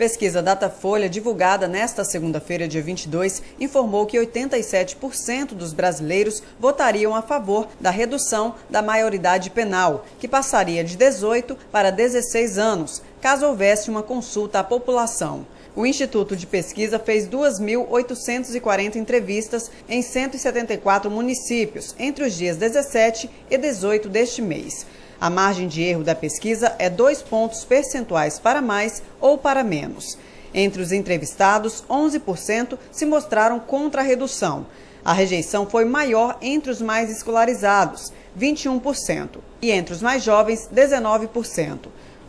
Pesquisa Datafolha, divulgada nesta segunda-feira, dia 22, informou que 87% dos brasileiros votariam a favor da redução da maioridade penal, que passaria de 18 para 16 anos, caso houvesse uma consulta à população. O Instituto de Pesquisa fez 2.840 entrevistas em 174 municípios, entre os dias 17 e 18 deste mês. A margem de erro da pesquisa é 2 pontos percentuais para mais ou para menos. Entre os entrevistados, 11% se mostraram contra a redução. A rejeição foi maior entre os mais escolarizados, 21%, e entre os mais jovens, 19%.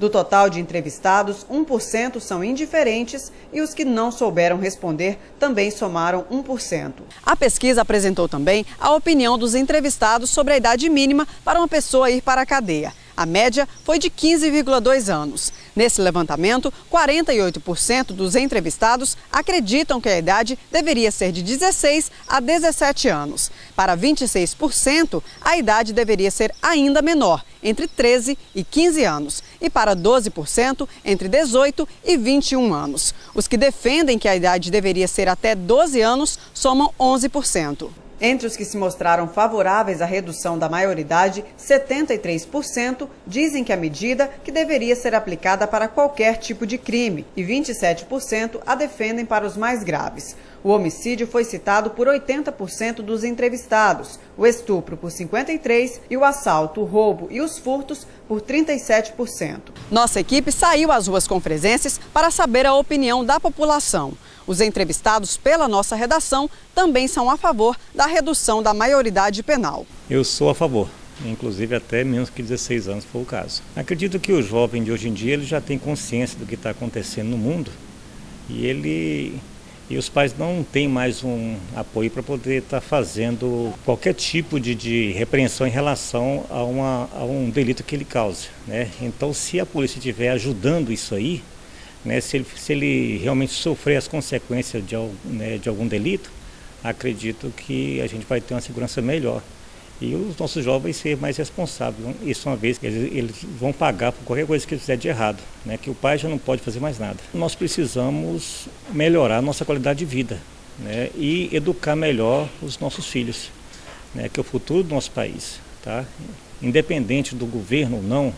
Do total de entrevistados, 1% são indiferentes e os que não souberam responder também somaram 1%. A pesquisa apresentou também a opinião dos entrevistados sobre a idade mínima para uma pessoa ir para a cadeia. A média foi de 15,2 anos. Nesse levantamento, 48% dos entrevistados acreditam que a idade deveria ser de 16 a 17 anos. Para 26%, a idade deveria ser ainda menor, entre 13 e 15 anos. E para 12%, entre 18 e 21 anos. Os que defendem que a idade deveria ser até 12 anos somam 11%. Entre os que se mostraram favoráveis à redução da maioridade, 73% dizem que a medida que deveria ser aplicada para qualquer tipo de crime e 27% a defendem para os mais graves. O homicídio foi citado por 80% dos entrevistados, o estupro por 53% e o assalto, o roubo e os furtos por 37%. Nossa equipe saiu às ruas confresenses para saber a opinião da população. Os entrevistados pela nossa redação também são a favor da redução da maioridade penal. Eu sou a favor, inclusive até menos que 16 anos, se for o caso. Acredito que o jovem de hoje em dia ele já tem consciência do que está acontecendo no mundo e os pais não têm mais um apoio para poder estar fazendo qualquer tipo de repreensão em relação a um delito que ele cause, né? Então, se a polícia estiver ajudando isso aí, né, se ele realmente sofrer as consequências de algum delito, acredito que a gente vai ter uma segurança melhor. E os nossos jovens ser mais responsáveis. Isso uma vez que eles vão pagar por qualquer coisa que eles fizerem de errado, né, que o pai já não pode fazer mais nada. Nós precisamos melhorar a nossa qualidade de vida, né, e educar melhor os nossos filhos, né, que é o futuro do nosso país. Tá? Independente do governo ou não,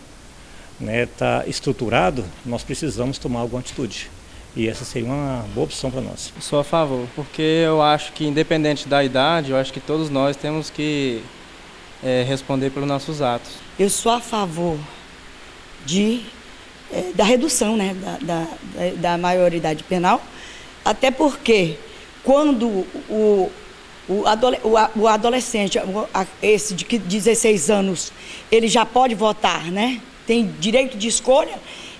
está estruturado, nós precisamos tomar alguma atitude. E essa seria uma boa opção para nós. Sou a favor, porque eu acho que independente da idade, eu acho que todos nós temos que responder pelos nossos atos. Eu sou a favor da redução, né, da maioridade penal, até porque quando o adolescente, esse de 16 anos, ele já pode votar, né? Tem direito de escolha,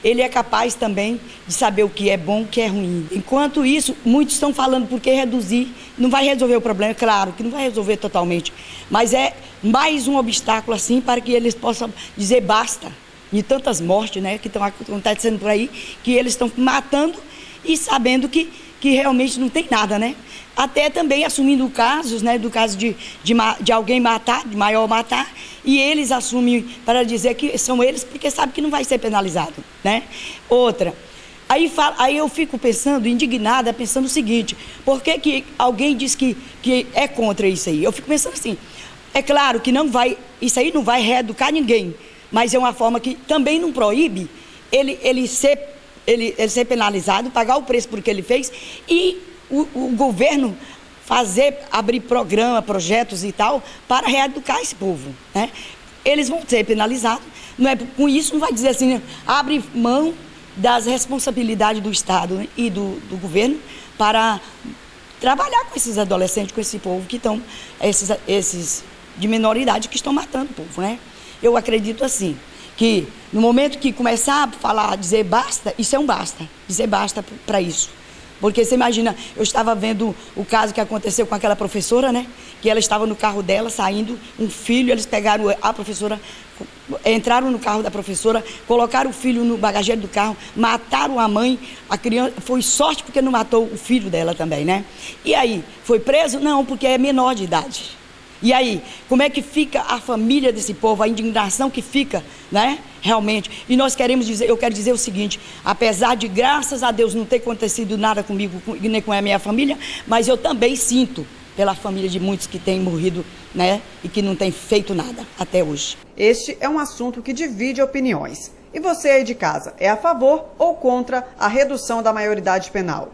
ele é capaz também de saber o que é bom, o que é ruim. Enquanto isso, muitos estão falando porque reduzir não vai resolver o problema. Claro que não vai resolver totalmente, mas é mais um obstáculo assim para que eles possam dizer basta. De tantas mortes, né, que estão acontecendo por aí, que eles estão matando e sabendo que realmente não tem nada, né? Até também assumindo casos, né, do caso de alguém matar, de maior matar, e eles assumem para dizer que são eles porque sabem que não vai ser penalizado, né? Outra, aí eu fico pensando, indignada, pensando o seguinte, por que alguém diz que é contra isso aí? Eu fico pensando assim, é claro que isso aí não vai reeducar ninguém, mas é uma forma que também não proíbe ele ser penalizado, pagar o preço por que ele fez e o governo abrir projetos e tal, para reeducar esse povo, né? Eles vão ser penalizados, com isso não vai dizer assim, abre mão das responsabilidades do Estado, né, e do governo para trabalhar com esses adolescentes, com esse povo que estão, esses de minoridade que estão matando o povo, né? Eu acredito assim, que no momento que começar a falar, dizer basta, isso é um basta, dizer basta para isso. Porque você imagina, eu estava vendo o caso que aconteceu com aquela professora, né? Que ela estava no carro dela, saindo, um filho, eles pegaram a professora, entraram no carro da professora, colocaram o filho no bagageiro do carro, mataram a mãe, a criança, foi sorte porque não matou o filho dela também, né? E aí, foi preso? Não, porque é menor de idade. E aí, como é que fica a família desse povo, a indignação que fica, né? realmente. E nós queremos dizer, eu quero dizer o seguinte, apesar de, graças a Deus, não ter acontecido nada comigo, nem com a minha família, mas eu também sinto pela família de muitos que têm morrido, né, e que não têm feito nada até hoje. Este é um assunto que divide opiniões. E você aí de casa, é a favor ou contra a redução da maioridade penal?